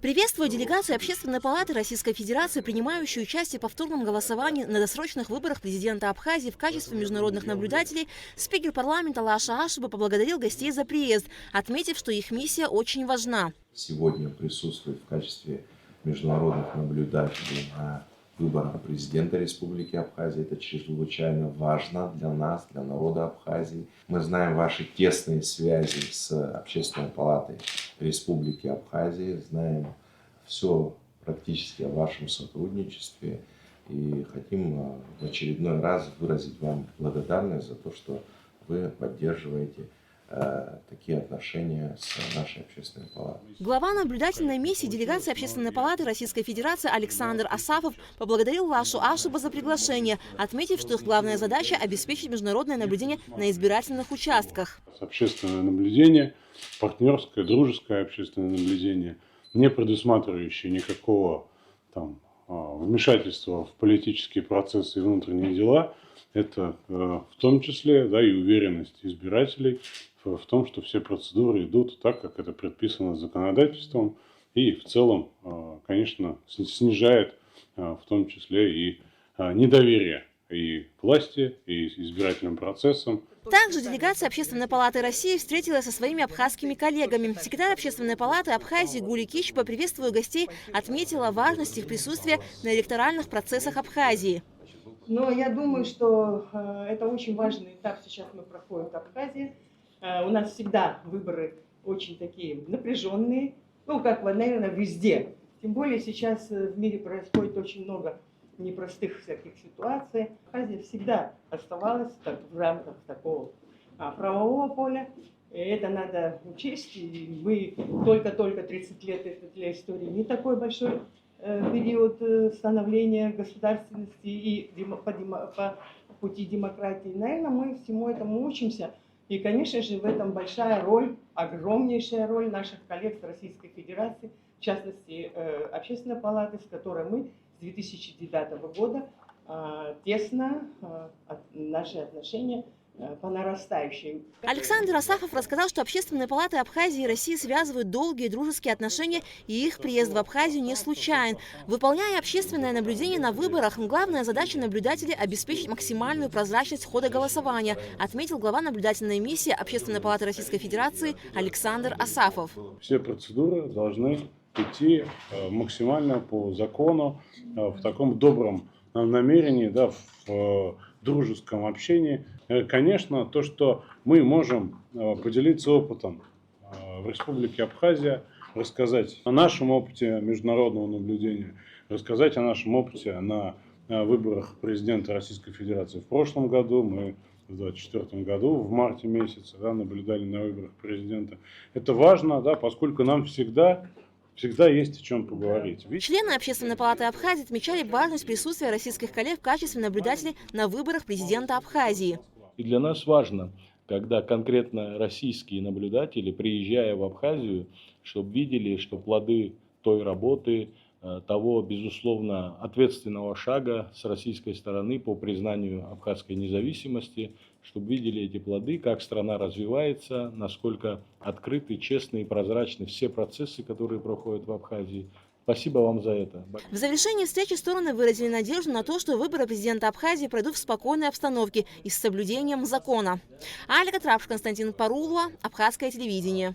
Приветствую делегацию Общественной палаты Российской Федерации, принимающую участие в повторном голосовании на досрочных выборах президента Абхазии в качестве международных наблюдателей. Спикер парламента Лаша Ашиба поблагодарил гостей за приезд, отметив, что их миссия очень важна. Сегодня присутствует в качестве международных наблюдателей на выборах президента Республики Абхазия. Это чрезвычайно важно для нас, для народа Абхазии. Мы знаем ваши тесные связи с Общественной палатой Республики Абхазия, знаем все практически о вашем сотрудничестве и хотим в очередной раз выразить вам благодарность за то, что вы поддерживаете такие отношения с нашей Общественной палатой. Глава наблюдательной миссии делегации Общественной палаты Российской Федерации Александр Асафов поблагодарил Лашу Ашиба за приглашение, отметив, что их главная задача – обеспечить международное наблюдение на избирательных участках. Общественное наблюдение, партнерское, дружеское общественное наблюдение, не предусматривающее никакого вмешательства в политические процессы и внутренние дела, это в том числе и уверенность избирателей в том, что все процедуры идут так, как это предписано законодательством, и в целом, конечно, снижает в том числе и недоверие и к власти, и избирательным процессам. Также делегация Общественной палаты России встретилась со своими абхазскими коллегами. Секретарь Общественной палаты Абхазии Гули Кичпа, приветствуя гостей, отметила важность их присутствия на электоральных процессах Абхазии. Но я думаю, что это очень важный этап сейчас мы проходим в Абхазии. У нас всегда выборы очень такие напряженные, как, наверное, везде. Тем более сейчас в мире происходит очень много непростых всяких ситуаций. Абхазия всегда оставалась в рамках такого правового поля. И это надо учесть. И мы только 30 лет, это для истории не такой большой период становления государственности и по пути демократии. Наверное, мы всему этому учимся. И, конечно же, в этом большая роль, огромнейшая роль наших коллег с Российской Федерации, в частности, Общественной палаты, с которой мы с 2009 года тесно наши отношения по нарастающей. Александр Асафов рассказал, что Общественные палаты Абхазии и России связывают долгие дружеские отношения, и их приезд в Абхазию не случайен. Выполняя общественное наблюдение на выборах, главная задача наблюдателей – обеспечить максимальную прозрачность хода голосования, отметил глава наблюдательной миссии Общественной палаты Российской Федерации Александр Асафов. Все процедуры должны идти максимально по закону, в таком добром намерении, в дружеском общении. Конечно, то, что мы можем поделиться опытом в Республике Абхазия, рассказать о нашем опыте международного наблюдения, рассказать о нашем опыте на выборах президента Российской Федерации в прошлом году. Мы в 2024 году, в марте месяце, наблюдали на выборах президента. Это важно, поскольку нам всегда есть о чем поговорить. Члены Общественной палаты Абхазии отмечали важность присутствия российских коллег в качестве наблюдателей на выборах президента Абхазии. И для нас важно, когда конкретно российские наблюдатели, приезжая в Абхазию, чтобы видели, что плоды той работы, того, безусловно, ответственного шага с российской стороны по признанию абхазской независимости, чтобы видели эти плоды, как страна развивается, насколько открыты, честны и прозрачны все процессы, которые проходят в Абхазии. Спасибо вам за это. В завершении встречи стороны выразили надежду на то, что выборы президента Абхазии пройдут в спокойной обстановке и с соблюдением закона. Альга Трапш, Константин Парулова, Абхазское телевидение.